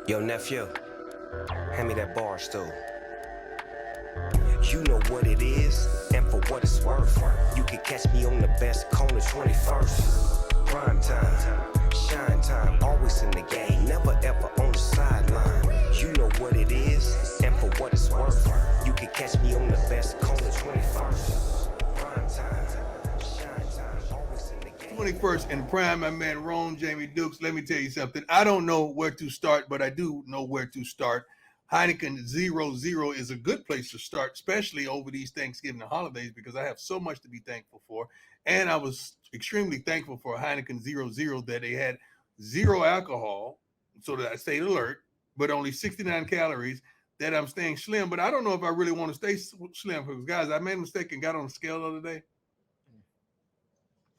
Yo, nephew, hand me that Barstool. You know what it is, and for what it's worth. You can catch me on the best corner 21st. Prime time, shine time, always in the game, never ever on the sideline. You know what it is, and for what it's worth. You can catch me on the best corner 21st. Prime time, shine time, always in the game. 21st in prime, my man Ron Jamie Dukes. Let me tell you something. I don't know where to start, but I do know where to start. Heineken 0-0 is a good place to start, especially over these Thanksgiving and holidays, because I have so much to be thankful for. And I was extremely thankful for Heineken 0-0 that they had zero alcohol, so that I stayed alert, but only 69 calories, that I'm staying slim. But I don't know if I really want to stay slim, because, guys, I made a mistake and got on the scale the other day.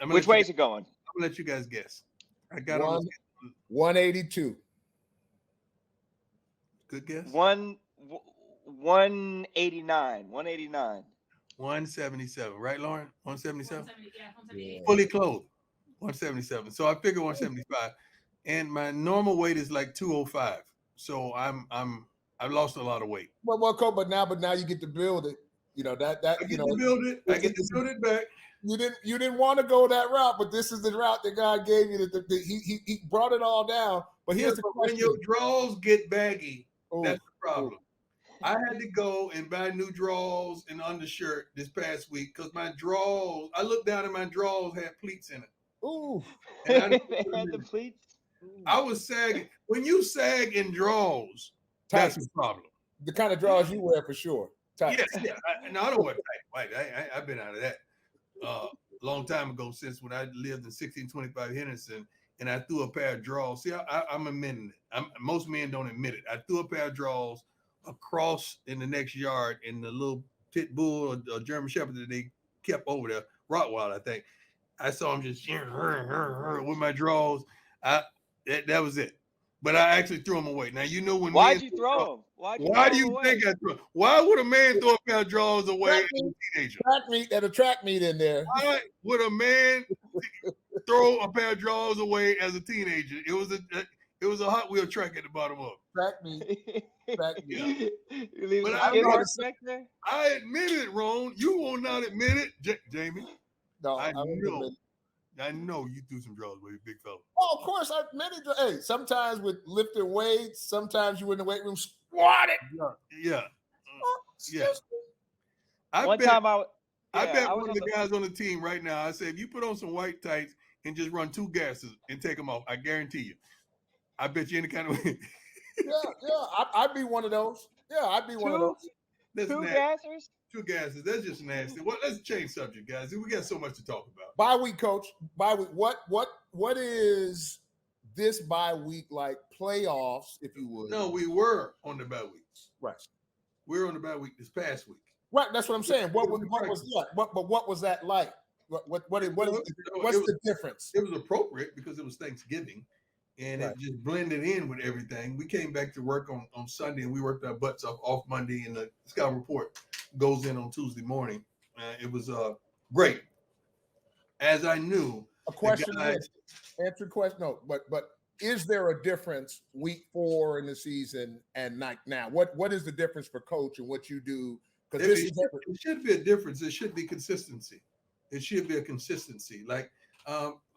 Which way is it going? I'm going to let you guys guess. I got on the scale. 182. Good guess? 189. 189. 177, right, Lauren? 177? 170, yeah, 178. Fully clothed, 177. So I figure 175. And my normal weight is like 205. So I've lost a lot of weight. Well, Coach, but now you get to build it. You know that I get to build it. I get to build it back. You didn't want to go that route, but this is the route that God gave you. He brought it all down. But here's the question: when your drawers get baggy, that's the problem. Ooh. I had to go and buy new drawers and undershirt this past week because my drawers. I looked down and my drawers had pleats in it. Ooh, They had the pleats. I was sagging. When you sag in drawers, that's a problem. The kind of drawers you wear for sure. Tight. Yes, yeah. I don't wear tight. I've been out of that a long time ago, since when I lived in 1625 Henderson, and I threw a pair of drawers. See, I'm admitting it. Most men don't admit it. I threw a pair of drawers across in the next yard, in the little pit bull or German Shepherd that they kept over there, Rottweiler, I think. I saw him just with my drawers. That was it. But I actually threw them away. Now, you know when. Why'd you throw them? Why do you think I threw them? Why would a man throw a pair of drawers away as a teenager? At a track meet in there. Why would a man throw a pair of drawers away as a teenager? It was a Hot Wheel track at the bottom of it. Track meet. You leave But some skid marks back there? I admit it, Ron. You will not admit it, Jamie. No, I know you threw some drawers away, big fella. Oh, of course, I admitted. Hey, sometimes with lifting weights, sometimes you in the weight room squatting. Yeah. I One bet time one was of the guys on the team right now, I say, if you put on some white tights and just run two gases and take them off, I guarantee you. I bet you any kind of way. I'd be one of those. Yeah, I'd be one of those. Two gassers? Two gases. That's just nasty. Well, let's change subject, guys. We got so much to talk about. Bye week, Coach. Bye week. What is this bye week like? Playoffs, if you would. No, we were on the bye week. Right. We were on the bye week this past week. Right. That's what I'm saying. What was that? What was that like? What's the difference? It was appropriate because it was Thanksgiving, and it just blended in with everything. We came back to work on Sunday, and we worked our butts off Monday, and the scout report goes in on Tuesday morning. It was great. As I knew, a question answer question. No, but is there a difference week 4 in the season and not now? What is the difference for coach and what you do? Because it should be a difference. It should be consistency. It should be a consistency. Like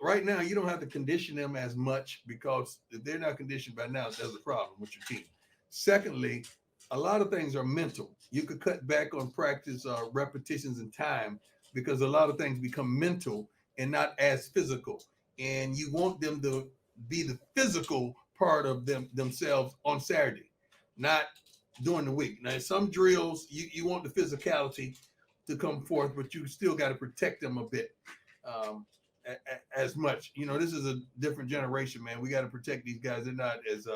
right now, you don't have to condition them as much, because if they're not conditioned by now, there's a problem with your team. Secondly, a lot of things are mental. You could cut back on practice repetitions and time, because a lot of things become mental and not as physical. And you want them to be the physical part of themselves on Saturday, not during the week. Now, some drills, you want the physicality to come forth, but you still got to protect them a bit as much. You know, this is a different generation, man. We got to protect these guys. They're not as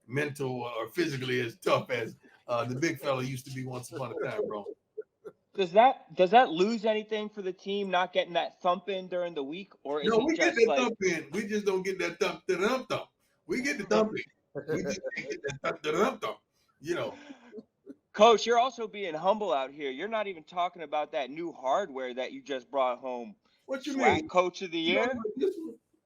mental or physically as tough as the big fella used to be once upon a time, bro. Does that lose anything for the team not getting that thump in during the week, or is No, we it get just that thump in. We just don't get that thump. We get the thump in. We just get that thump. You know. Coach, you're also being humble out here. You're not even talking about that new hardware that you just brought home. What you SWAC mean? Coach of the Year?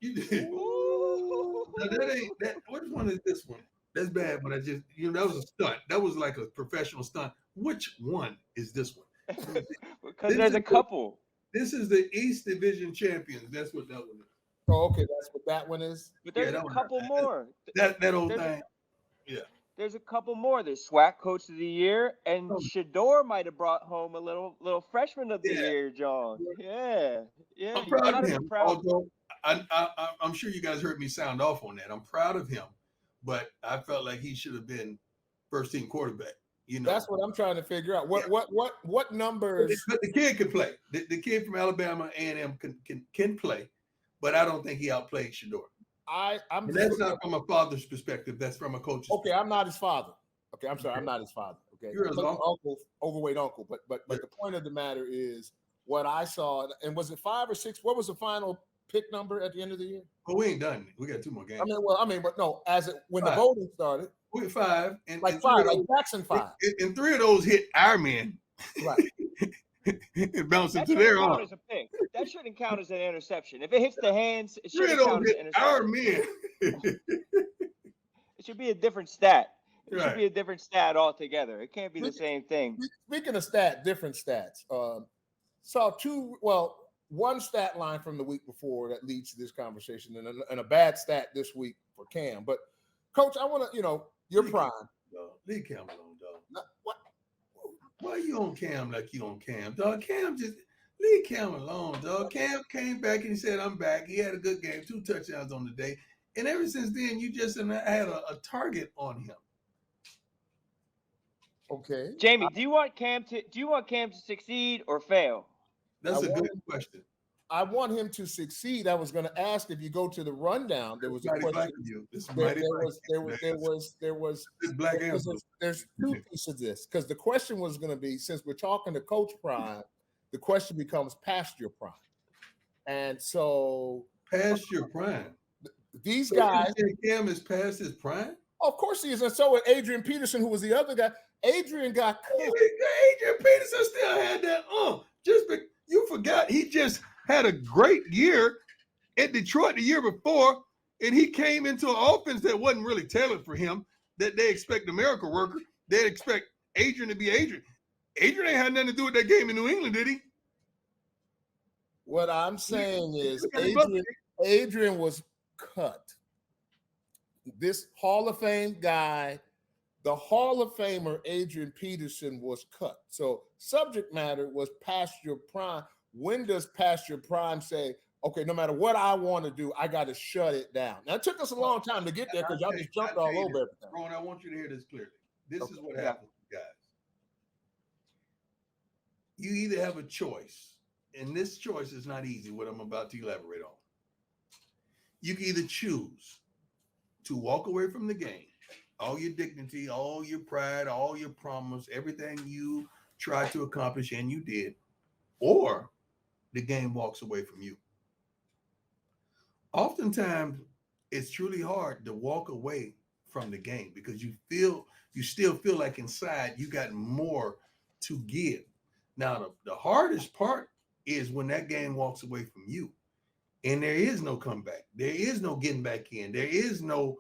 You did. No, that ain't that. Which one is this one? That's bad, but I just, that was a stunt. That was like a professional stunt. Which one is this one? Because there's a couple. This is the East Division champions. That's what that one is. Oh, okay, that's what that one is. But there's Yeah, a couple more. That old There's thing. Yeah. There's a couple more. There's SWAC Coach of the Year, and Oh. Shador might have brought home a little Freshman of the Yeah. Year, John. Yeah. I'm You proud gotta of be him. proud. Although I'm sure you guys heard me sound off on that. I'm proud of him, but I felt like he should have been first team quarterback. That's what I'm trying to figure out. What numbers? But the kid can play. The kid from Alabama A&M can play, but I don't think he outplayed Shador. I'm. And that's not from a father's perspective. That's from a coach's. Okay, I'm not his father. Okay, I'm sorry, I'm not his father. Okay, You're his uncle. Overweight uncle. But the point of the matter is what I saw, and was it 5 or 6? What was the final pick number at the end of the year? Oh, we ain't done. We got 2 more games. But no, when 5. the voting started, We're 5, and 5, like Jackson 5. And 3 of those hit our men. Right. It bounced That into their shouldn't count arm. as a pick. That shouldn't count as an interception. If it hits the hands, it 3 of shouldn't those count as an hit interception. our men. It should be a different stat. It should Right. be a different stat altogether. It can't be the same thing. Speaking of different stats, one stat line from the week before that leads to this conversation, and a bad stat this week for Cam. But Coach, I want to, your prime. Leave Cam alone, dog. What? Why you on Cam like you on Cam, dog? Cam just leave Cam alone, dog. Cam came back and he said, "I'm back." He had a good game, 2 touchdowns on the day, and ever since then, you just had a target on him. Okay, Jamie, do you want Cam to succeed or fail? That's a good question. I want him to succeed. I was going to ask if you go to the rundown. There was a question. There's 2 pieces of this because the question was going to be, since we're talking to Coach Prime, the question becomes past your prime, and so past your prime. These guys, Cam is past his prime. Of course he is, and so Adrian Peterson, who was the other guy. Adrian got cut. Adrian Peterson still had that. You forgot he just had a great year at Detroit the year before, and he came into an offense that wasn't really tailored for him. That they expect a miracle worker. They expect Adrian to be Adrian. Adrian ain't had nothing to do with that game in New England, did he? What I'm saying is Adrian was cut. This Hall of Fame guy, the Hall of Famer Adrian Peterson, was cut. So subject matter was past your prime. When does past your prime say, okay, no matter what I want to do, I got to shut it down? Now, it took us a long time to get there because y'all just jumped all over everything. Ron, I want you to hear this clearly. This is what happens, guys. You either have a choice, and this choice is not easy, what I'm about to elaborate on. You can either choose to walk away from the game, all your dignity, all your pride, all your promise, everything you tried to accomplish and you did, or the game walks away from you. Oftentimes, it's truly hard to walk away from the game because you still feel like inside you got more to give. Now, the hardest part is when that game walks away from you and there is no comeback. There is no getting back in. There is no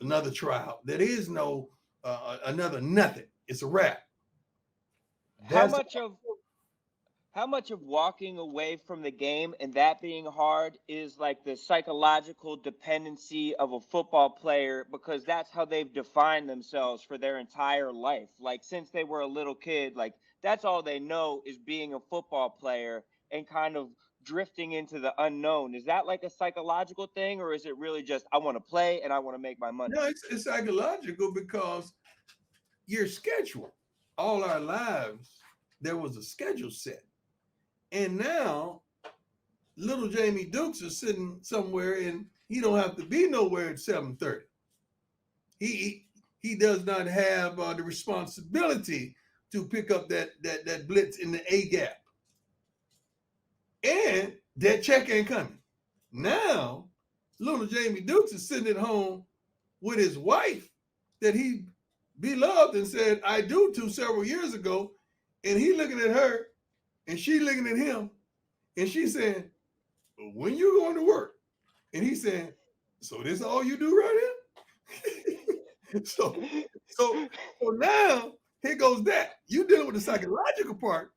another trial. There is no another nothing. It's a wrap. How much of walking away from the game and that being hard is like the psychological dependency of a football player, because that's how they've defined themselves for their entire life. Like since they were a little kid, like that's all they know is being a football player and kind of drifting into the unknown. Is that like a psychological thing, or is it really just I want to play and I want to make my money? No, it's psychological because your schedule. All our lives, there was a schedule set. And now, little Jamie Dukes is sitting somewhere and he don't have to be nowhere at 7:30. He does not have the responsibility to pick up that blitz in the A gap. And that check ain't coming. Now, little Jamie Dukes is sitting at home with his wife that he beloved and said, I do to several years ago. And he looking at her and she looking at him and she saying, when you going to work? And he saying, so this all you do right here? So, so now here goes that. You dealing with the psychological part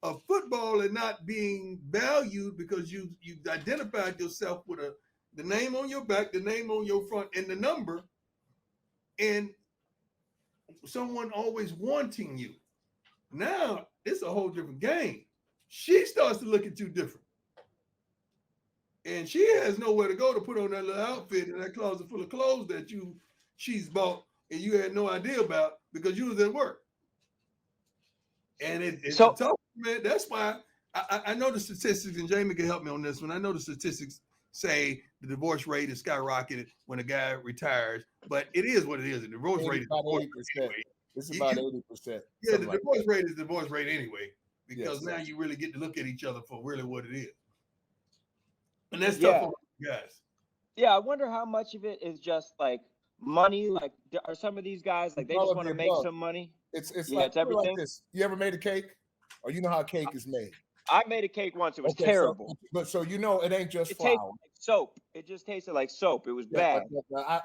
of football and not being valued because you identified yourself with the name on your back, the name on your front, and the number, and someone always wanting you. Now it's a whole different game. She starts to look at you different. And she has nowhere to go to put on that little outfit in that closet full of clothes that she's bought and you had no idea about because you was at work. And it's a tough, man. That's why I know the statistics, and Jamie can help me on this one. I know the statistics say the divorce rate is skyrocketed when a guy retires, but it is what it is. The divorce rate is about 80%. Anyway. It's about 80%. Yeah, the divorce rate is the divorce rate anyway, because now you really get to look at each other for really what it is. And that's tough on guys. Yeah, I wonder how much of it is just like money. Like, are some of these guys like they just want to make some money? It's like, it's everything. Like this. You ever made a cake, or you know how a cake is made? I made a cake once. It was terrible. So you know it ain't just flour. Tasted like soap. It just tasted like soap. It was bad.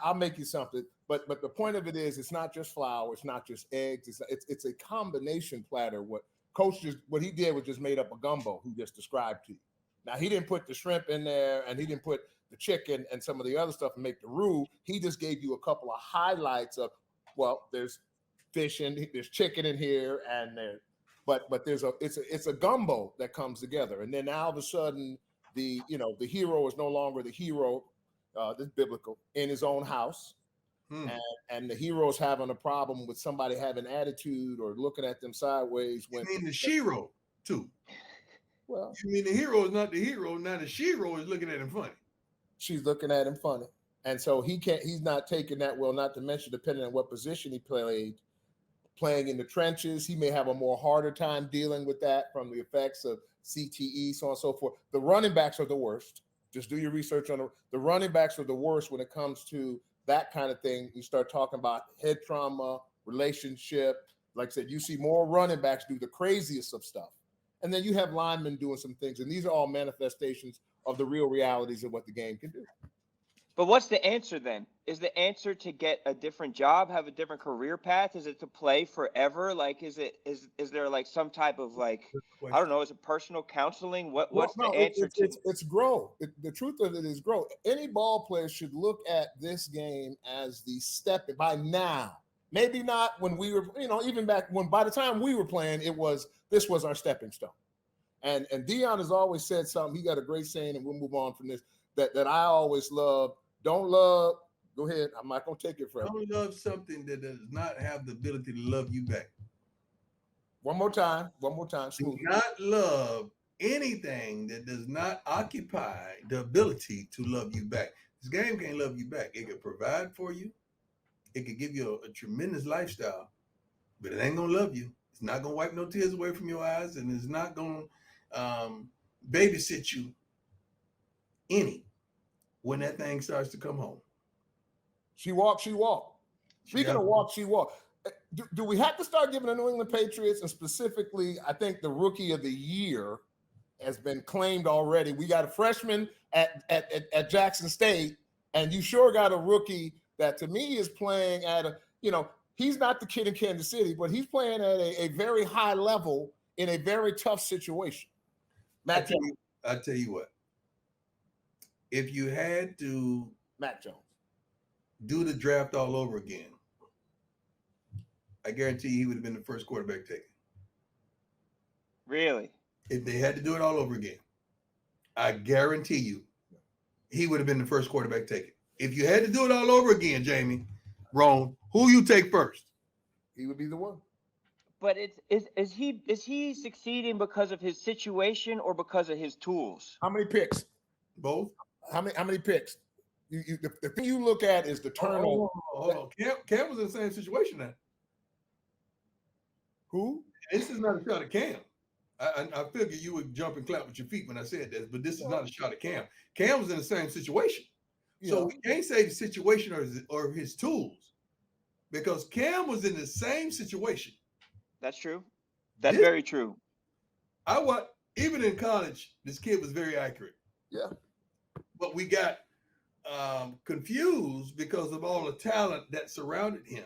I'll make you something. But the point of it is, it's not just flour. It's not just eggs. It's a combination platter. What he did was just made up a gumbo. Who just described to you. Now he didn't put the shrimp in there, and he didn't put the chicken and some of the other stuff and make the roux. He just gave you a couple of highlights of, well, there's fish in, there's chicken in here, and there, but it's a gumbo that comes together. And then all of a sudden, the hero is no longer the hero, this biblical, in his own house. And the hero's having a problem with somebody having attitude or looking at them sideways. When the shero too. Well, you mean the hero is not the hero, now the shero is looking at him funny. She's looking at him funny. And so he's not taking that well, not to mention, depending on what position he playing in the trenches, he may have a more harder time dealing with that from the effects of CTE, so on and so forth. The running backs are the worst. Just do your research on the running backs are the worst when it comes to that kind of thing. You start talking about head trauma, relationship. Like I said, you see more running backs do the craziest of stuff. And then you have linemen doing some things. And these are all manifestations of the real realities of what the game can do. But what's the answer then? Is the answer to get a different job, have a different career path? Is it to play forever? Like, is there like some type of like, I don't know, is it personal counseling? What's the answer to? It's grow. The truth of it is grow. Any ball player should look at this game as the step by now. Maybe not when we were, even back when, by the time we were playing, this was our stepping stone. And Deion has always said something. He got a great saying, and we'll move on from this, that I always love. Don't love, go ahead. I'm not going to take it forever. Don't love something that does not have the ability to love you back. One more time. Do not love anything that does not occupy the ability to love you back. This game can't love you back. It can provide for you. It can give you a tremendous lifestyle, but it ain't going to love you. It's not going to wipe no tears away from your eyes, and it's not going to babysit you when that thing starts to come home. She walked. Speaking of walk, she walked. Do we have to start giving the New England Patriots, and specifically, I think the Rookie of the Year has been claimed already. We got a freshman at Jackson State, and you sure got a rookie that to me is playing at he's not the kid in Kansas City, but he's playing at a very high level in a very tough situation. I tell you what. If you had to Matt Jones do the draft all over again, I guarantee he would have been the first quarterback taken. Really? If they had to do it all over again, I guarantee you he would have been the first quarterback taken. If you had to do it all over again, Jamie, Ron, who you take first? He would be the one. But is he succeeding because of his situation or because of his tools? How many picks? Both. How many picks? The thing you look at is the turnover. Cam was in the same situation now. Who? This is not a shot at Cam. I figure you would jump and clap with your feet when I said this, but this is not a shot at Cam. Cam was in the same situation. So we can't say the situation or his tools, because Cam was in the same situation. That's true. That's very true. Even in college, this kid was very accurate. Yeah. But we got confused because of all the talent that surrounded him.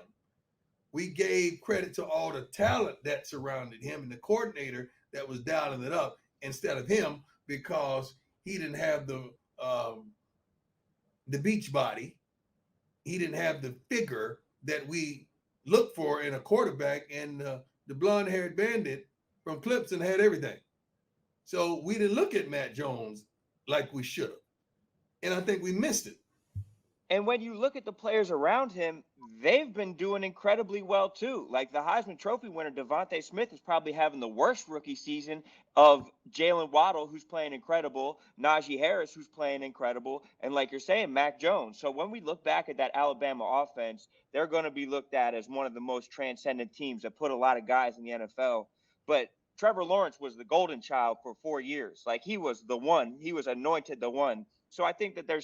We gave credit to all the talent that surrounded him and the coordinator that was dialing it up instead of him because he didn't have the beach body. He didn't have the figure that we look for in a quarterback, and the blonde-haired bandit from Clemson had everything. So we didn't look at Matt Jones like we should have. And I think we missed it. And when you look at the players around him, they've been doing incredibly well too. Like the Heisman Trophy winner, Devontae Smith, is probably having the worst rookie season of Jalen Waddle, who's playing incredible, Najee Harris, who's playing incredible, and like you're saying, Mac Jones. So when we look back at that Alabama offense, they're going to be looked at as one of the most transcendent teams that put a lot of guys in the NFL. But Trevor Lawrence was the golden child for 4 years. Like he was the one. He was anointed the one. So I think that there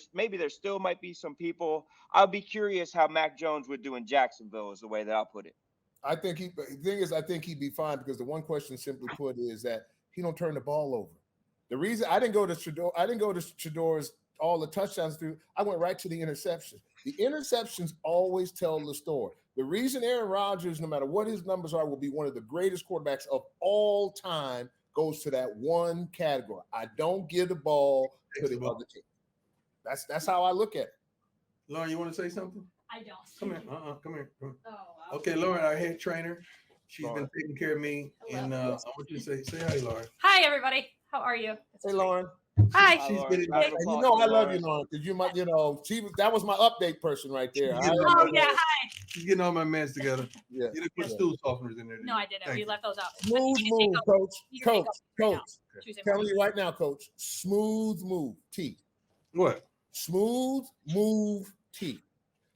still might be some people. I'll be curious how Mac Jones would do in Jacksonville is the way that I'll put it. I think the thing is, I think he'd be fine because the one question simply put is that he don't turn the ball over. The reason I didn't go to Shador's all the touchdowns through, I went right to the interceptions. The interceptions always tell the story. The reason Aaron Rodgers, no matter what his numbers are, will be one of the greatest quarterbacks of all time goes to that one category. I don't give the ball to the other team. That's how I look at it. Lauren, you want to say something? I don't. Come here. Come here. Oh, wow. Okay, Lauren, our head trainer. She's Lauren. been taking care of me. And I want you to say hi, Lauren. Hi, everybody. How are you? Hey, Lauren. Hi. She's Lauren. getting Hey, And you know I love you, Lauren, because you might, that was my update person right there. Oh, yeah. Hi. She's getting all my mans together. Yeah. You didn't put stool softeners in there. No, I didn't. Thank We you. left those out. Smooth move, Coach. Tuesday Telling morning. you right now, Coach. Smooth move, T. What? Smooth move, T.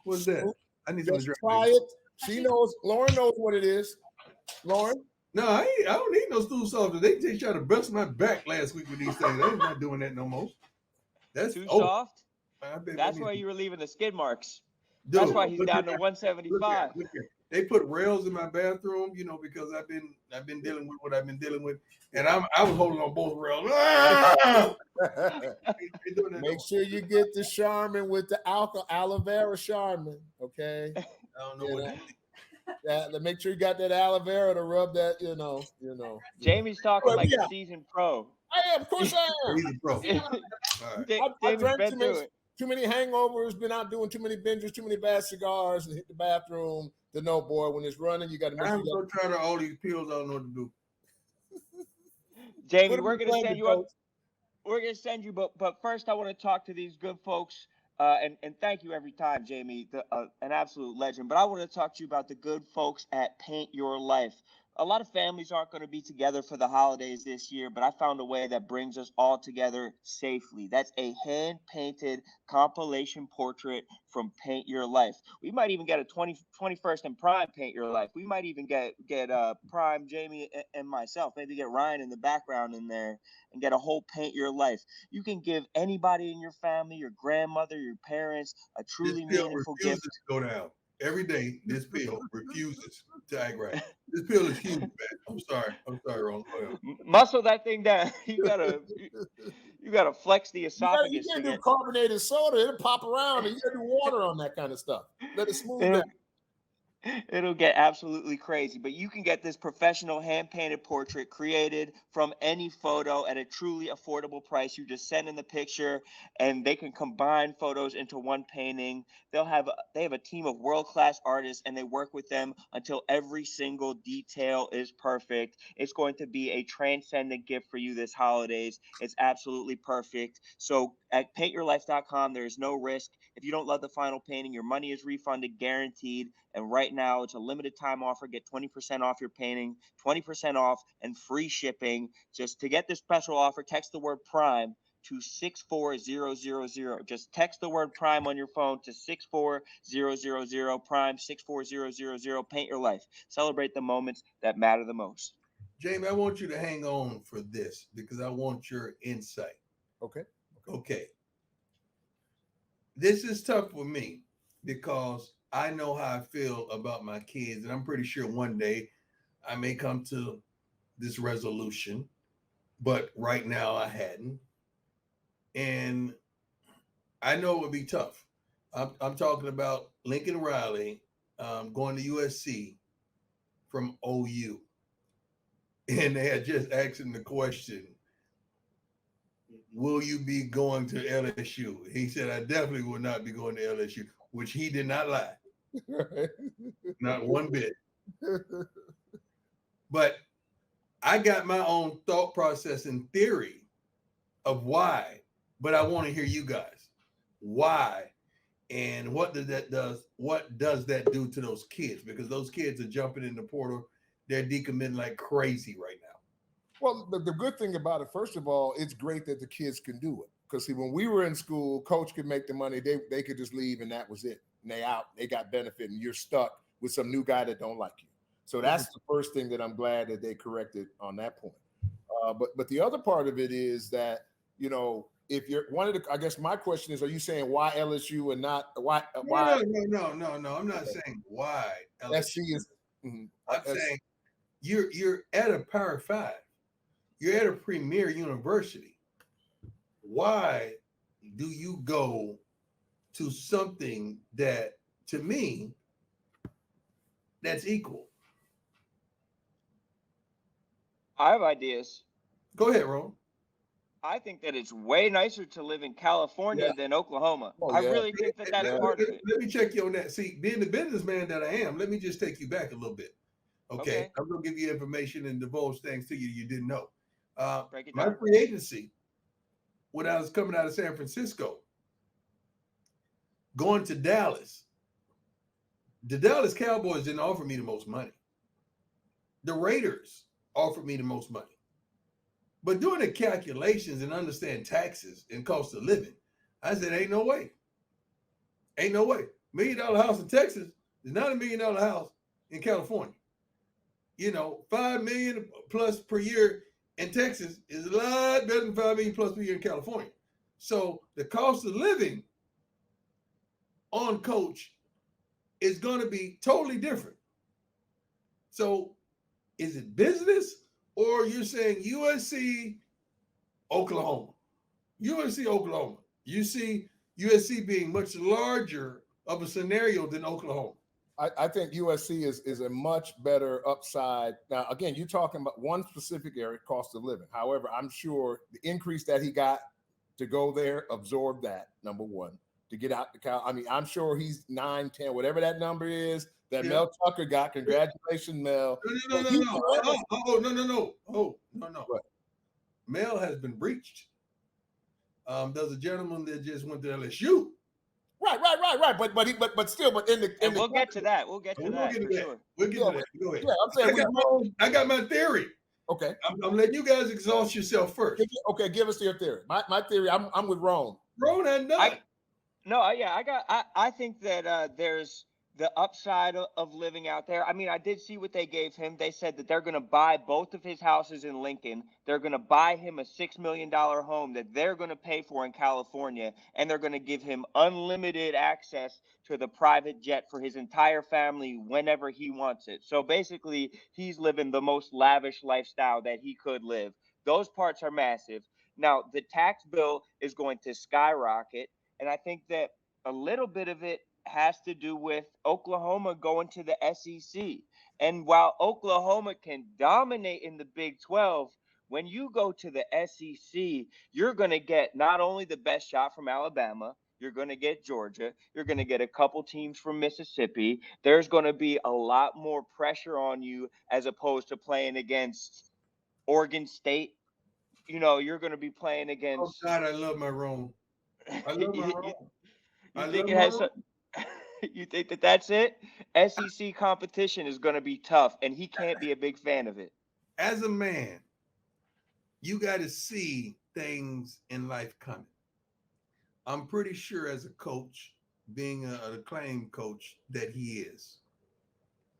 What's that? I need to Just drink try this. it. She knows. Lauren knows what it is. Lauren. No, I don't need no stool softeners. They just tried to bust my back last week with these things. I'm not doing that no more. That's Too soft? I bet That's I need why to- you were leaving the skid marks. Dude, That's why he's look down at to that. 175. Look at. They put rails in my bathroom, because I've been dealing with what I've been dealing with, and I was holding on both rails. Ain't doing that no Make sure you get the Charmin with the aloe vera Charmin. Okay. more. I don't know what. Make sure you got that aloe vera to rub that. Jamie's talking like Yeah. a seasoned pro. I am. Of course I am. He's a pro. All right. I Jamie's drank been through it. too many hangovers, been out doing too many binges, too many bad cigars, and hit the bathroom. To know, boy, when it's running, you got to make I'm sure. so tired of all these pills. I don't know what to do. Jamie, Put 'em we're in gonna blender, send you up. Coach. We're gonna send you, but first I want to talk to these good folks. And thank you every time, Jamie, an absolute legend. But I want to talk to you about the good folks at Paint Your Life. A lot of families aren't going to be together for the holidays this year, but I found a way that brings us all together safely. That's a hand-painted compilation portrait from Paint Your Life. We might even get a 21st and Prime Paint Your Life. We might even get Prime, Jamie, and myself. Maybe get Ryan in the background in there and get a whole Paint Your Life. You can give anybody in your family, your grandmother, your parents, a truly This pill meaningful refuses gift. to go down. Every day, this pill refuses to act right. This pill is huge, man. I'm sorry, Ron. Muscle that thing down. You gotta flex the You esophagus. can't to do get- carbonated soda; it'll pop around, and you got to do water on that kind of stuff. Let it smooth It'll, down. it'll get absolutely crazy. But you can get this professional hand-painted portrait created from any photo at a truly affordable price. You just send in the picture, and they can combine photos into one painting. They have a team of world-class artists, and they work with them until every single detail is perfect. It's going to be a transcendent gift for you this holidays. It's absolutely perfect. So at paintyourlife.com, there is no risk. If you don't love the final painting, your money is refunded, guaranteed. And right now, it's a limited time offer. Get 20% off your painting, 20% off, and free shipping. Just to get this special offer, text the word PRIME to 64000. Just text the word PRIME on your phone to 64000. PRIME 64000. Paint Your Life. Celebrate the moments that matter the most. Jamie, I want you to hang on for this because I want your insight. Okay. This is tough for me because I know how I feel about my kids, and I'm pretty sure one day I may come to this resolution, but right now I hadn't. And I know it would be tough. I'm talking about Lincoln Riley going to USC from OU. And they had just asked him the question, will you be going to LSU? He said, I definitely will not be going to LSU, which he did not lie. Not one bit. But I got my own thought process and theory of why, but I want to hear you guys. Why? And what does that do to those kids? Because those kids are jumping in the portal. They're decommitting like crazy right now. Well, the good thing about it, first of all, it's great that the kids can do it. Because see, when we were in school, coach could make the money, they could just leave and that was it. And they out, they got benefit, and you're stuck with some new guy that don't like you. So that's the first thing that I'm glad that they corrected on that point. But the other part of it is that, you know, if you're one of the, I guess my question is, are you saying why LSU and not why? No. I'm not saying why LSU. SC is. I'm saying you're at a Power 5. You're at a premier university. Why do you go to something that, to me, that's equal? I have ideas. Go ahead, Ron. I think that it's way nicer to live in California than Oklahoma. I really think that that's part of it. Let me check you on that. See, being the businessman that I am, let me just take you back a little bit. Okay. I'm going to give you information and divulge things to you didn't know. My free agency, when I was coming out of San Francisco, going to Dallas, the Dallas Cowboys didn't offer me the most money. The Raiders offered me the most money. But doing the calculations and understand taxes and cost of living, I said, ain't no way. Ain't no way. $1 million house in Texas is not $1 million house in California. You know, $5 million plus per year in Texas is a lot better than $5 million plus per year in California. So the cost of living on coach is going to be totally different. So is it business, or you're saying USC, Oklahoma? USC, Oklahoma. You see USC being much larger of a scenario than Oklahoma. I think USC is a much better upside. Now, again, you're talking about one specific area, cost of living. However, I'm sure the increase that he got to go there, absorb that, number one, to get out the cow. I mean, I'm sure he's 9, 10, whatever that number is that Mel Tucker got. Congratulations, Mel. No. What? Mel has been breached. There's a gentleman that just went to LSU. Right. But still, in the we'll get to that. We'll get to that. Sure. We'll get to that. Go ahead. Yeah, I'm saying I got my theory. Okay. I'm letting you guys exhaust yourself first. Okay, give us your theory. My theory. I'm with Ron. Ron had nothing. I think that there's the upside of living out there. I mean, I did see what they gave him. They said that they're going to buy both of his houses in Lincoln. They're going to buy him a $6 million home that they're going to pay for in California, and they're going to give him unlimited access to the private jet for his entire family whenever he wants it. So basically, he's living the most lavish lifestyle that he could live. Those parts are massive. Now, the tax bill is going to skyrocket, and I think that a little bit of it has to do with Oklahoma going to the SEC. And while Oklahoma can dominate in the Big 12, when you go to the SEC, you're going to get not only the best shot from Alabama, you're going to get Georgia, you're going to get a couple teams from Mississippi. There's going to be a lot more pressure on you as opposed to playing against Oregon State. You know, you're going to be playing against. Oh God, I love my Rome. I love my Rome. You think it has? You think that that's it? SEC competition is going to be tough, and he can't be a big fan of it. As a man, you got to see things in life coming. I'm pretty sure as a coach, being an acclaimed coach that he is,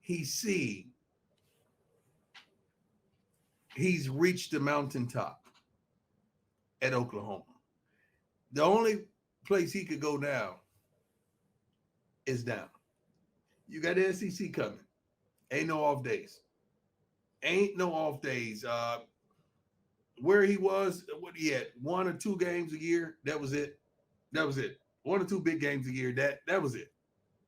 he's reached the mountaintop at Oklahoma. The only place he could go now is down. You got the SEC coming. Ain't no off days. Where he was, what he had, 1 or 2 games a year. That was it. 1 or 2 big games a year. That was it.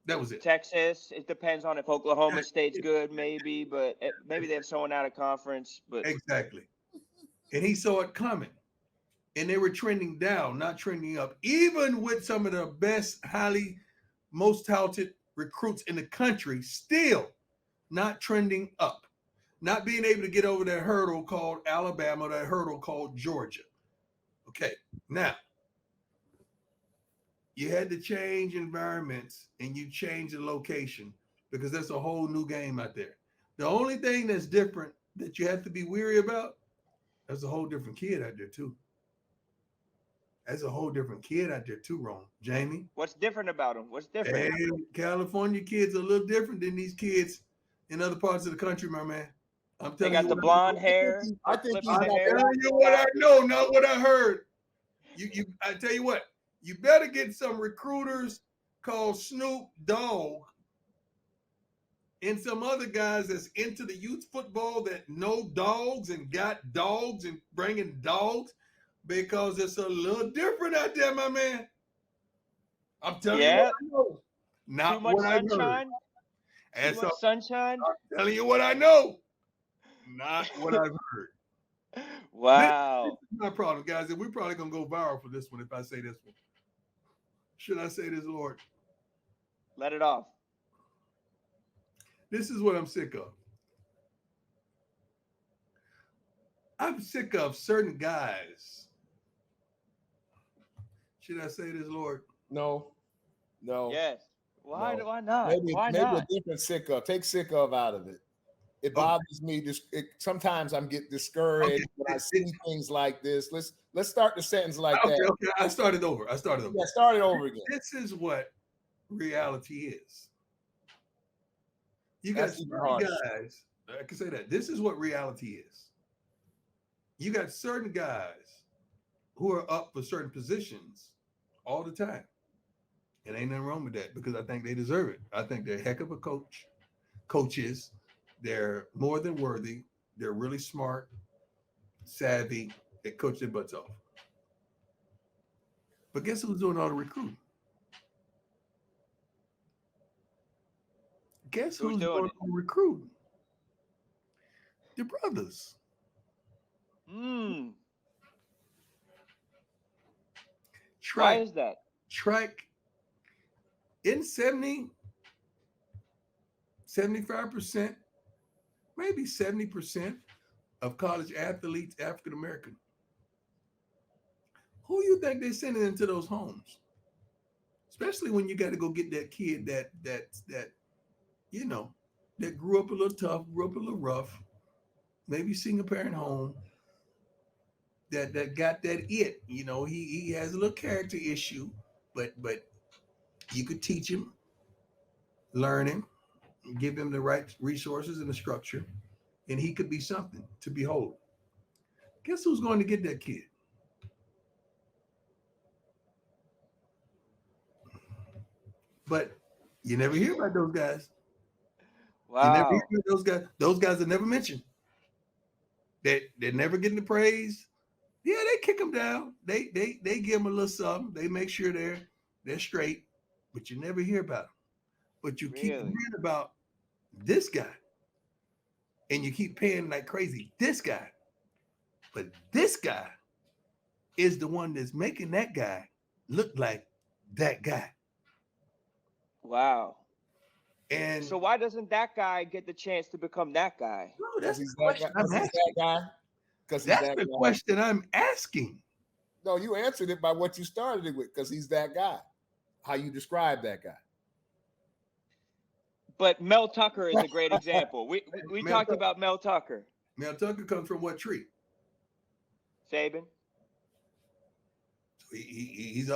That was it. Texas. It depends on if Oklahoma State's good, maybe, but maybe they have someone out of conference. But Exactly. And he saw it coming. And they were trending down, not trending up. Even with some of the best, most talented recruits in the country, still not trending up. Not being able to get over that hurdle called Alabama, that hurdle called Georgia. Okay, now, you had to change environments and you change the location because that's a whole new game out there. The only thing that's different that you have to be weary about, there's a whole different kid out there too. That's a whole different kid out there too, Ron. Jamie? what's different about them? What's different? Hey, California kids are a little different than these kids in other parts of the country, my man. I'm They telling got you the what blonde hair. I think flipping he's the not hair. I'm telling you what I know, not what I heard. I tell you what, you better get some recruiters called Snoop Dogg and some other guys that's into the youth football that know dogs and got dogs and bringing dogs because it's a little different out there, my man. I'm telling you what I know. Not Too much what I've heard. sunshine. And Too so much sunshine. I'm telling you what I know. Not what I've heard. Wow. This is my problem, guys. And we're probably going to go viral for this one if I say this one. Should I say this, Lord? Let it off. This is what I'm sick of. I'm sick of certain guys. Should I say this, Lord? No. Yes. Why? No. Why not? Maybe Why a not? different sick of. Take sick of out of it. It bothers me. Sometimes I'm get discouraged when I see things like this. Let's start the sentence like that. Okay. I started over. Yeah, start it over again. This is what reality is. You got That's even certain harsh. guys. I can say that. This is what reality is. You got certain guys who are up for certain positions all the time. And ain't nothing wrong with that because I think they deserve it. I think they're a heck of a coaches. They're more than worthy. They're really smart, savvy. They coach their butts off. But guess who's doing all the recruiting? Guess who's doing all the recruiting? The brothers. Why is that? Track in 75%, maybe 70% of college athletes, African American. Who you think they're sending into those homes? Especially when you got to go get that kid that you know, that grew up a little tough, grew up a little rough, maybe single parent home, that got that it. You know, he has a little character issue, but you could teach him, learn him, give him the right resources and the structure, and he could be something to behold. Guess who's going to get that kid? But you never hear about those guys. Wow. You never hear about those guys. Those guys are never mentioned. They're never getting the praise. Yeah, they kick them down. They give them a little something. They make sure they're straight, but you never hear about them. But you keep hearing about this guy, and you keep paying like crazy. This guy, but this guy is the one that's making that guy look like that guy. Wow. And so why doesn't that guy get the chance to become that guy? No, that's the question I'm asking. That's the question I'm asking. No, you answered it by what you started it with, because he's that guy. How you describe that guy. But Mel Tucker is a great example. We talked about Mel Tucker. Mel Tucker comes from what tree? Saban. He's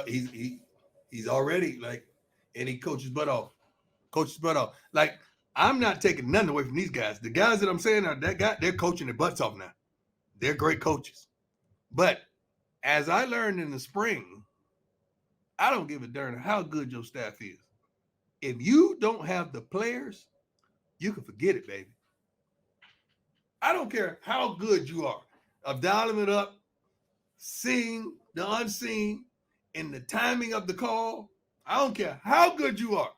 already like, and he coaches butt off. Like, I'm not taking nothing away from these guys. The guys that I'm saying are that guy, they're coaching their butts off now. They're great coaches. But as I learned in the spring, I don't give a darn how good your staff is. If you don't have the players, you can forget it, baby. I don't care how good you are of dialing it up, seeing the unseen, and the timing of the call. I don't care how good you are.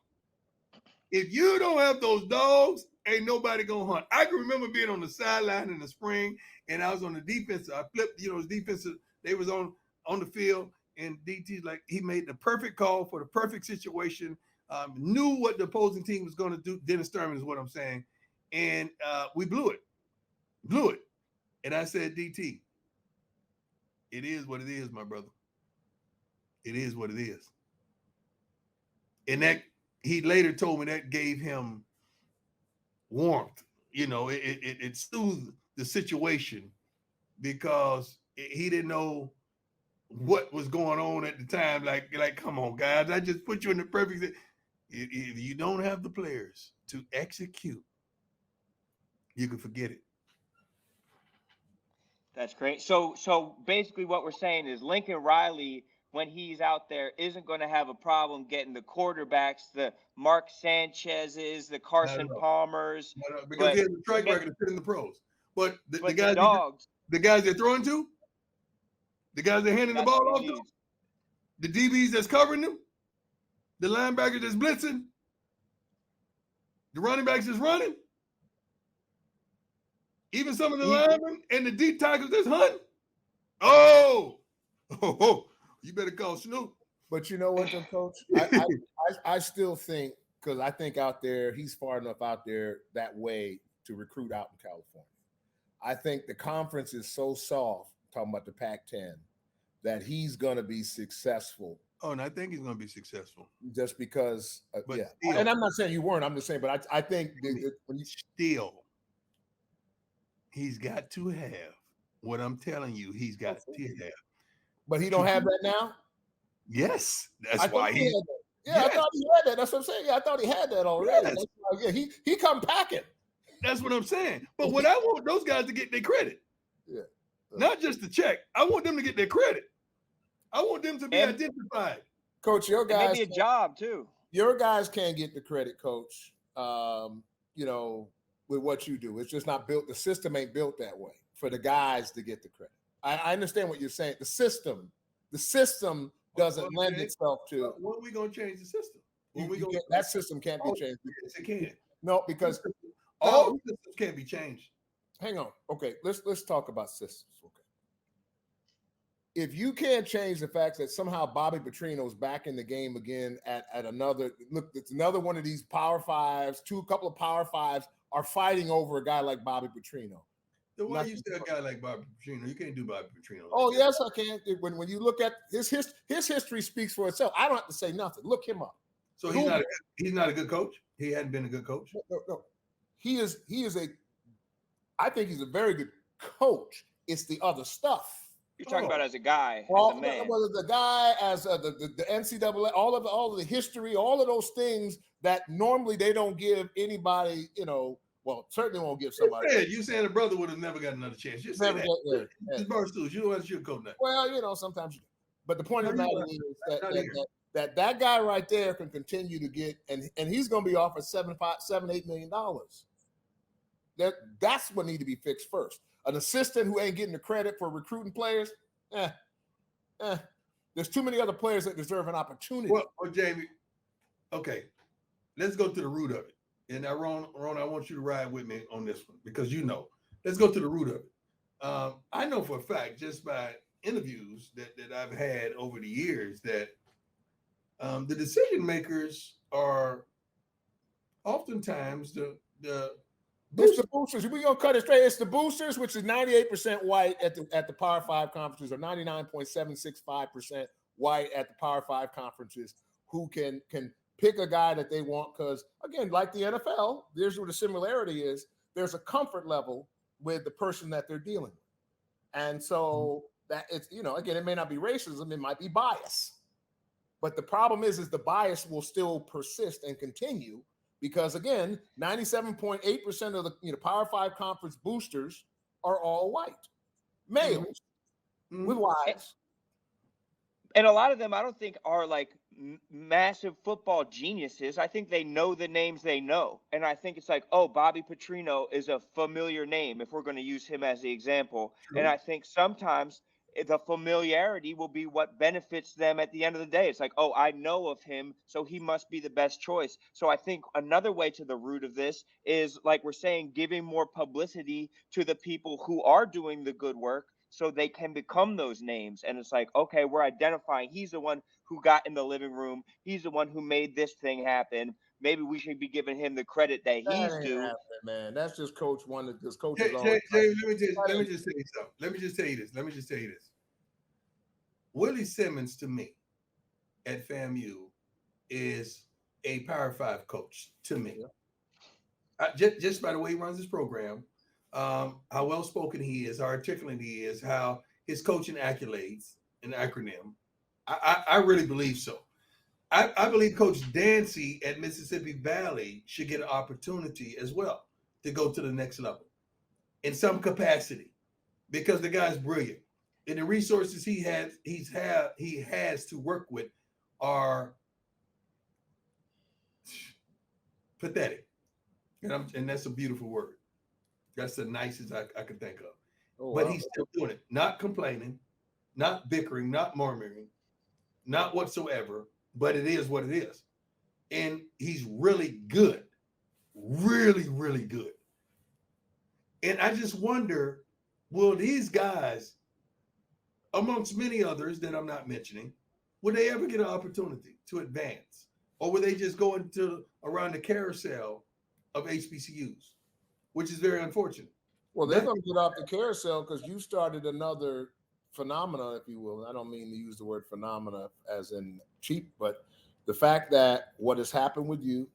If you don't have those dogs, ain't nobody gonna hunt. I can remember being on the sideline in the spring, and I was on the defense. I flipped, his defensive. They was on the field, and DT's like he made the perfect call for the perfect situation. Knew what the opposing team was going to do. Dennis Thurman is what I'm saying, and we blew it. And I said, DT, it is what it is, my brother. It is what it is. And that he later told me that gave him warmth. It soothed the situation because he didn't know what was going on at the time. Like, come on, guys, I just put you in the perfect. If you don't have the players to execute, you can forget it. That's great. So basically what we're saying is Lincoln Riley, when he's out there, isn't going to have a problem getting the quarterbacks, the Mark Sanchez's, the Carson Palmers. Because he has a track record to fit in the pros. But the guys, dogs, the guys they're throwing to, the guys they're handing the ball off to, the DBs that's covering them, the linebackers that's blitzing, the running backs that's running, even some of the linemen and the deep tackles that's hunting. Oh, you better call Snoop. But you know what, though, Coach? I still think, because I think out there, he's far enough out there that way to recruit out in California. I think the conference is so soft, talking about the Pac-10, that he's going to be successful. Oh, and I think he's going to be successful. Just because, Still, and I'm not saying you weren't. I'm just saying, but I think when you still, he's got to have what I'm telling you. He's got to have. But he don't have that now? Yes. That's why he I thought he had that. That's what I'm saying. Yeah, I thought he had that already. Yes. That's why, he come packing. That's what I'm saying. But what I want those guys to get their credit. Yeah. Not just the check. I want them to get their credit. I want them to be identified. Coach, your guys maybe a job too. Your guys can't get the credit, Coach. With what you do. It's just not built. The system ain't built that way for the guys to get the credit. I understand what you're saying. The system doesn't lend itself to. When are we going to change the system? That system can't be changed. Yes, it can. No, because all systems can't be changed. Hang on. Okay, let's talk about systems. Okay. If you can't change the fact that somehow Bobby Petrino's back in the game again at another look, it's another one of these Power Fives. A couple of Power Fives are fighting over a guy like Bobby Petrino. So why you say a guy like Bobby Petrino? You can't do Bobby Petrino. Oh, yes, I can. When you look at his history speaks for itself. I don't have to say nothing. Look him up. So he's not a good coach? He hadn't been a good coach? No. I think he's a very good coach. It's the other stuff. You're talking about as a guy, as a man. Well, the guy, as the NCAA, all of the history, all of those things that normally they don't give anybody, well, certainly won't give somebody. You saying a brother would have never got another chance. You said that. It's Barstool. You don't want to shoot coach now. Well, sometimes you do. But the point of the matter is that guy right there can continue to get, and he's going to be offered $7-8 million. That's what need to be fixed first. An assistant who ain't getting the credit for recruiting players, there's too many other players that deserve an opportunity. Well, Jamie, okay, let's go to the root of it. And now, Ron, I want you to ride with me on this one because let's go to the root of it. I know for a fact, just by interviews that I've had over the years, that the decision makers are oftentimes the It's the boosters. We're gonna cut it straight. It's the boosters, which is 98% white at the Power 5 conferences, or 99.765% white at the Power 5 conferences, who can pick a guy that they want. Because again, like the NFL, there's where the similarity is. There's a comfort level with the person that they're dealing with, and so that it's again, it may not be racism, it might be bias, but the problem is the bias will still persist and continue. Because again, 97.8% of the Power 5 conference boosters are all white males with wives, and a lot of them I don't think are like massive football geniuses. I think they know the names they know, and I think it's like, oh, Bobby Petrino is a familiar name if we're going to use him as the example. True. And I think sometimes the familiarity will be what benefits them at the end of the day. It's like, oh, I know of him, so he must be the best choice. So I think another way to the root of this is, like we're saying, giving more publicity to the people who are doing the good work so they can become those names. And it's like, okay, we're identifying he's the one who got in the living room. He's the one who made this thing happen. Maybe we should be giving him the credit that he's That ain't due. happening, man. That's just coach one. Because coach Jay, is always. let me just tell you something. Let me just tell you this. Willie Simmons, to me, at FAMU, is a Power 5 coach to me. Just by the way he runs his program, how well spoken he is, how articulate he is, how his coaching accolades, an acronym. I really believe so. I believe Coach Dancy at Mississippi Valley should get an opportunity as well to go to the next level in some capacity, because the guy's brilliant and the resources he has to work with are pathetic. And that's a beautiful word. That's the nicest I could think of. Oh, but wow. he's still doing it, not complaining, not bickering, not murmuring, not whatsoever. But it is what it is. And he's really good. Really, really good. And I just wonder, will these guys, amongst many others that I'm not mentioning, will they ever get an opportunity to advance? Or will they just go around the carousel of HBCUs, which is very unfortunate? Well, they're going to get off the carousel because you started another phenomena, if you will. I don't mean to use the word phenomena as in cheap, but the fact that what has happened with you,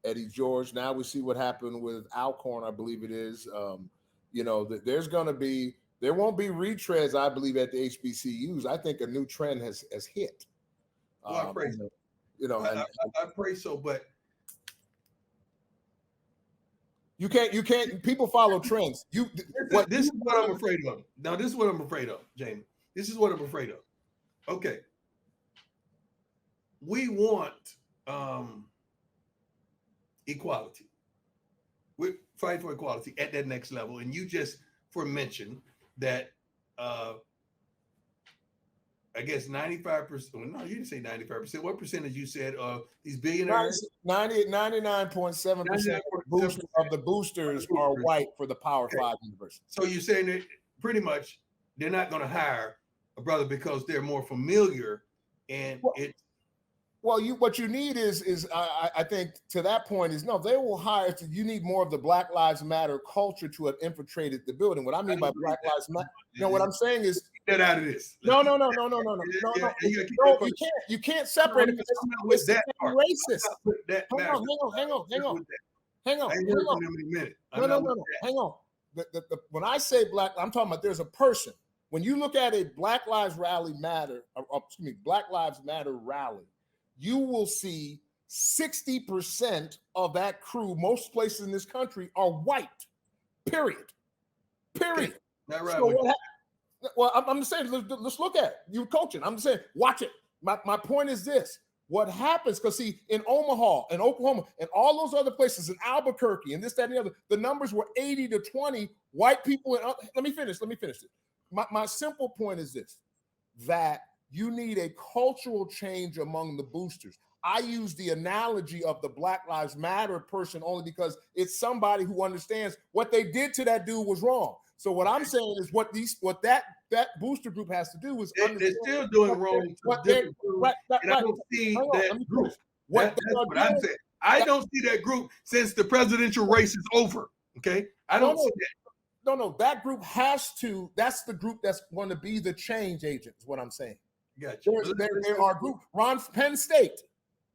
Eddie George, now we see what happened with Alcorn, I believe it is. There won't be retreads, I believe, at the HBCUs. I think a new trend has hit. Well, I pray so. I pray so, but you can't. People follow trends. This is what I'm afraid of. Now, this is what I'm afraid of, Jamie. This is what I'm afraid of. Okay. We want equality. We fight for equality at that next level. And you just mentioned that I guess 95%. Well, no, you didn't say 95%. What percentage you said of these billionaires? 99.7% of the boosters are white for the Power 5 university. So you're saying that pretty much they're not going to hire a brother because they're more familiar and Well, what you need is I think to that point is they will hire. You need more of the Black Lives Matter culture to have infiltrated the building. What I mean by Black Lives Matter, what I'm saying is get out of this. No. You can't separate it. It's that racist. Hang on. Hang on. When I say black, I'm talking about there's a person. When you look at a Black Lives Matter rally, you will see 60% of that crew, most places in this country, are white. Period. Not right. So I'm just saying, let's look at it. You're coaching. I'm just saying, watch it. My point is this. What happens, because see, in Omaha and Oklahoma and all those other places, in Albuquerque and this, that, and the other, the numbers were 80-20 white people. Let me finish it. My simple point is this, that you need a cultural change among the boosters. I use the analogy of the Black Lives Matter person only because it's somebody who understands what they did to that dude was wrong. So what I'm saying is what that booster group has to do is they're still doing wrong. Right. I don't see that group. That's what I'm saying. I don't see that group since the presidential race is over. Okay, I don't see that. No. That group has to. That's the group that's going to be the change agent. Is what I'm saying. Gotcha. There are groups. Penn State.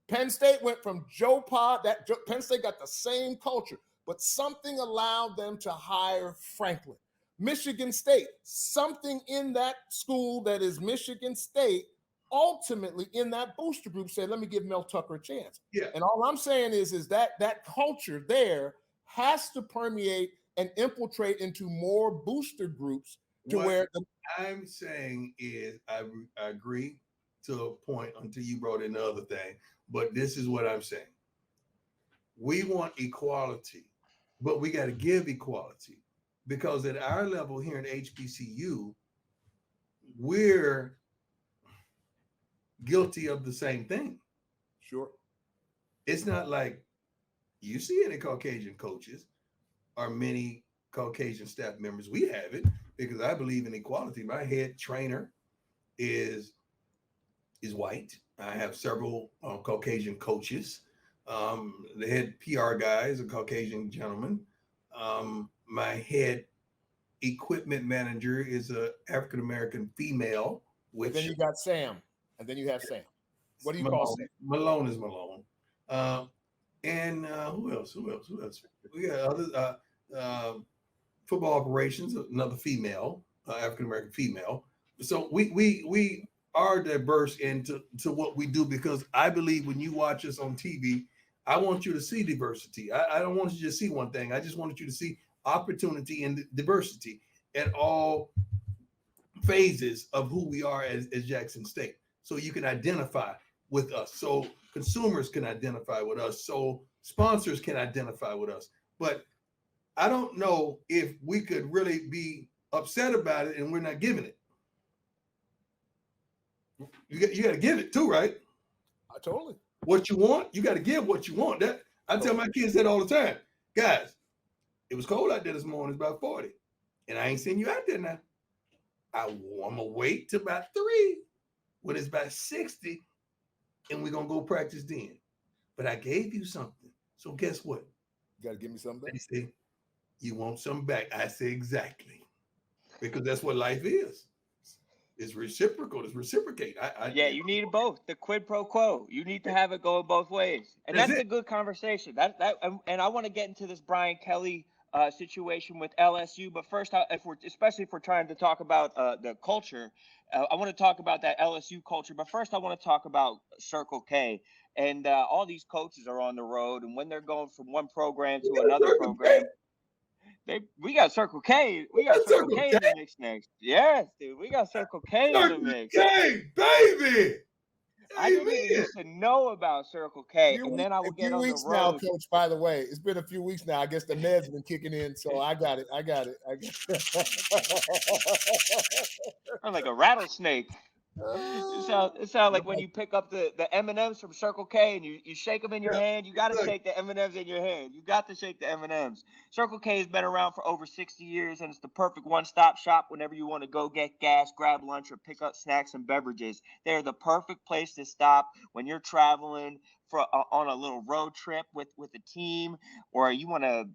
Penn State went from Joe Pa. Penn State got the same culture, but something allowed them to hire Franklin. Michigan State, something in that school that is Michigan State, ultimately in that booster group said, let me give Mel Tucker a chance. Yeah. And all I'm saying is that culture there has to permeate and infiltrate into more booster groups to where I'm saying is I agree to a point until you brought in the other thing, but this is what I'm saying. We want equality, but we got to give equality because at our level here in HBCU, we're guilty of the same thing. Sure. It's not like you see any Caucasian coaches or many Caucasian staff members. We have it because I believe in equality. My head trainer is white. I have several Caucasian coaches. The head PR guy is a Caucasian gentleman. My head equipment manager is a African American female. Which then you got Sam, and then you have Sam. What do you Malone, call Sam? Malone is Malone. And who else? We got other football operations. Another female, African American female. So we are diverse into what we do because I believe when you watch us on TV, I want you to see diversity. I don't want you to see one thing. I just want you to see opportunity and diversity at all phases of who we are as Jackson State. So you can identify with us. So consumers can identify with us. So sponsors can identify with us. But I don't know if we could really be upset about it and we're not giving it. You got to give it too, right? Totally. What you want, you got to give what you want. That I tell my kids that all the time. Guys, it was cold out there this morning. It's about 40. And I ain't seen you out there now. I'm going to wait till about 3 when it's about 60 and we're going to go practice then. But I gave you something. So guess what? You got to give me something back. They say, you want something back. I say exactly. Because that's what life is. It's reciprocal. It's reciprocate. You need both. The quid pro quo. You need to have it going both ways, and that's a good conversation. And I want to get into this Brian Kelly situation with LSU. But first, especially if we're trying to talk about the culture, I want to talk about that LSU culture. But first, I want to talk about Circle K. And all these coaches are on the road, and when they're going from one program to another program. We got Circle K. We got Circle K in the mix next. Yes, dude. We got Circle K in the mix. K, baby. I didn't even used to know about Circle K, and then I would get on the road. Now, Coach, by the way, it's been a few weeks now. I guess the meds been kicking in, so I got it. I'm like a rattlesnake. It sounds like when you pick up the M&Ms from Circle K and you shake them in your hand. You got to shake the M&Ms in your hand. You got to shake the M&Ms. Circle K has been around for over 60 years, and it's the perfect one-stop shop whenever you want to go get gas, grab lunch, or pick up snacks and beverages. They're the perfect place to stop when you're traveling on a little road trip with a team, or you want to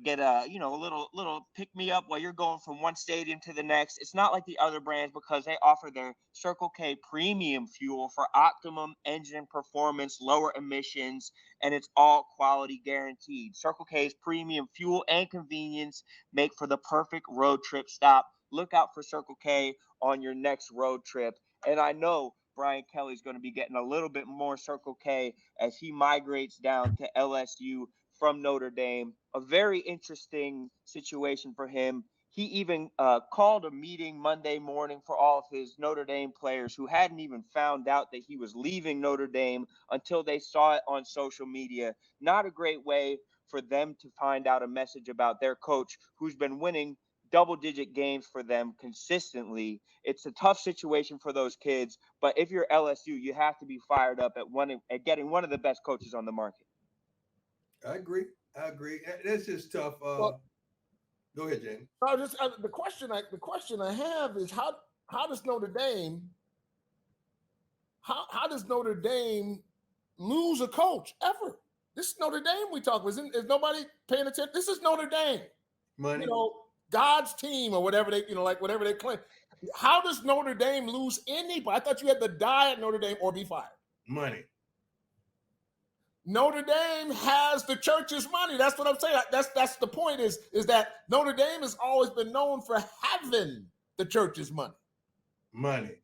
get a little pick me up while you're going from one stadium to the next. It's not like the other brands because they offer their Circle K premium fuel for optimum engine performance, lower emissions, and it's all quality guaranteed. Circle K's premium fuel and convenience make for the perfect road trip stop. Look out for Circle K on your next road trip. And I know Brian Kelly's going to be getting a little bit more Circle K as he migrates down to LSU from Notre Dame. A very interesting situation for him. He even called a meeting Monday morning for all of his Notre Dame players who hadn't even found out that he was leaving Notre Dame until they saw it on social media. Not a great way for them to find out a message about their coach who's been winning double-digit games for them consistently. It's a tough situation for those kids, but if you're LSU, you have to be fired up at getting one of the best coaches on the market. I agree. That's just tough. Go ahead, Jamie. The question I have is how does Notre Dame lose a coach ever? This is Notre Dame we talk with. Is nobody paying attention? This is Notre Dame. Money. God's team or whatever whatever they claim. How does Notre Dame lose anybody? I thought you had to die at Notre Dame or be fired. Money. Notre Dame has the church's money. That's what I'm saying. That's the point is that Notre Dame has always been known for having the church's money. Money.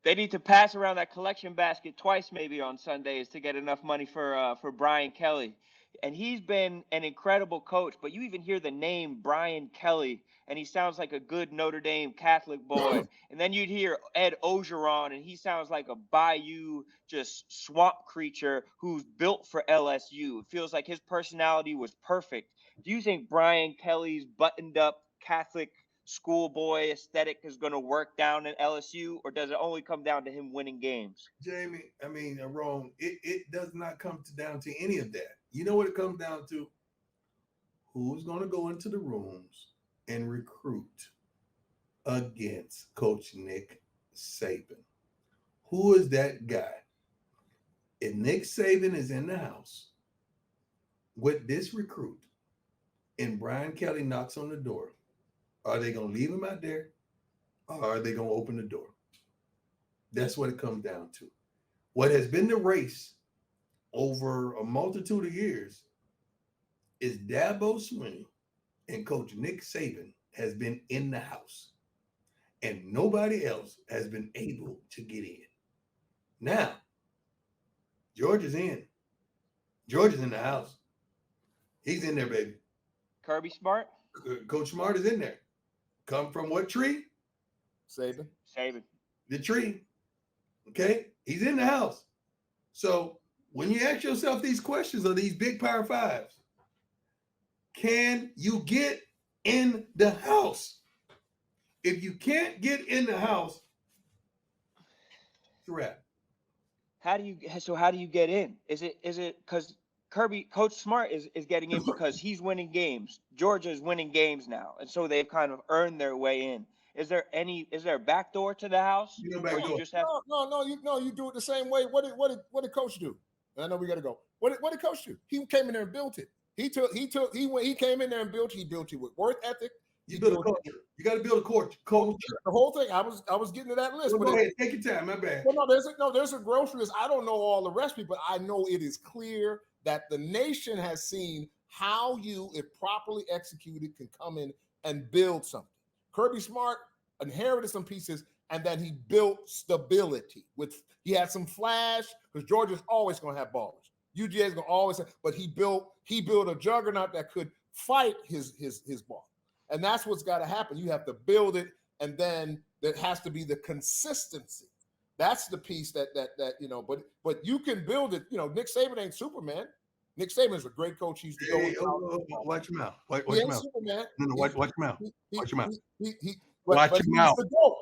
They need to pass around that collection basket twice maybe on Sundays to get enough money for Brian Kelly. And he's been an incredible coach, but you even hear the name Brian Kelly, and he sounds like a good Notre Dame Catholic boy. And then you'd hear Ed Ogeron, and he sounds like a bayou, just swamp creature who's built for LSU. It feels like his personality was perfect. Do you think Brian Kelly's buttoned up Catholic schoolboy aesthetic is going to work down in LSU, or does it only come down to him winning games? Jamie, I mean, wrong. It does not come down to any of that. You know what it comes down to? Who's going to go into the rooms and recruit against Coach Nick Saban? Who is that guy? If Nick Saban is in the house with this recruit and Brian Kelly knocks on the door, are they going to leave him out there, or are they going to open the door? That's what it comes down to. What has been the race over a multitude of years is Dabo Swinney and Coach Nick Saban has been in the house, and nobody else has been able to get in. Now, George is in. George is in the house. He's in there, baby. Kirby Smart? Coach Smart is in there. Come from what tree? Saban. The tree. Okay? He's in the house. So when you ask yourself these questions of these big Power Fives, can you get in the house? If you can't get in the house, it's a wrap. How do you get in? Is it because Coach Smart is getting in because he's winning games? Georgia's winning games now, and so they've kind of earned their way in. Is there a back door to the house? You know, back door. You just have You do it the same way. What did Coach do? I know we got to go. What did Coach do? He came in there and built it. He came in there and built. He built it with work ethic. You build a culture. You got to build a culture. The whole thing. I was getting to that list. Well, go ahead, take your time. My bad. Well, there's a grocery list. I don't know all the recipe, but I know it is clear that the nation has seen how you, if properly executed, can come in and build something. Kirby Smart inherited some pieces, and then he built stability. He had some flash, because Georgia's always going to have ballers. UGA is going to always have, but he built a juggernaut that could fight his ball. And that's what's got to happen. You have to build it, and then there has to be the consistency. That's the piece that but you can build it. Nick Saban ain't Superman. Nick Saban is a great coach. He's the watch him out. Watch he him ain't out. Superman. No, watch him out. Watch him out. Watch him out. He's the GOAT.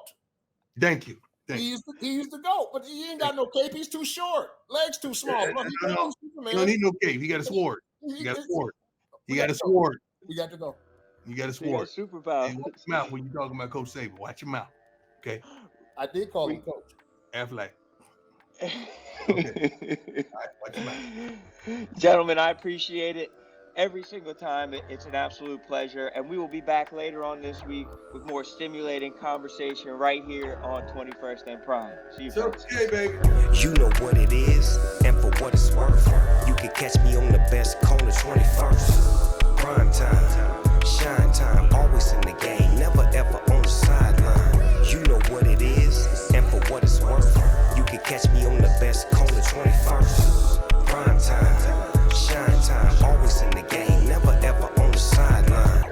Thank you. He's the GOAT, but he ain't got no cape. He's too short. Legs too small. No. You don't need no cape. He got a sword. He got a sword. We got to go. You got a sword. Superpower. Watch him out when you're talking about Coach Saban. Watch him out. Okay. I did call him coach. Affleck. Okay. All right, watch him out. Gentlemen, I appreciate it every single time. It's an absolute pleasure, and we will be back later on this week with more stimulating conversation right here on 21st and Prime. See you, folks. Okay, baby. You know what it is, and for what it's worth, you can catch me on the best corner 21st. Prime time, shine time, always in the game, never ever on the sideline. You know what it is, and for what it's worth, you can catch me on the best corner 21st. Prime time, shine time, always in the game, never ever on the sideline.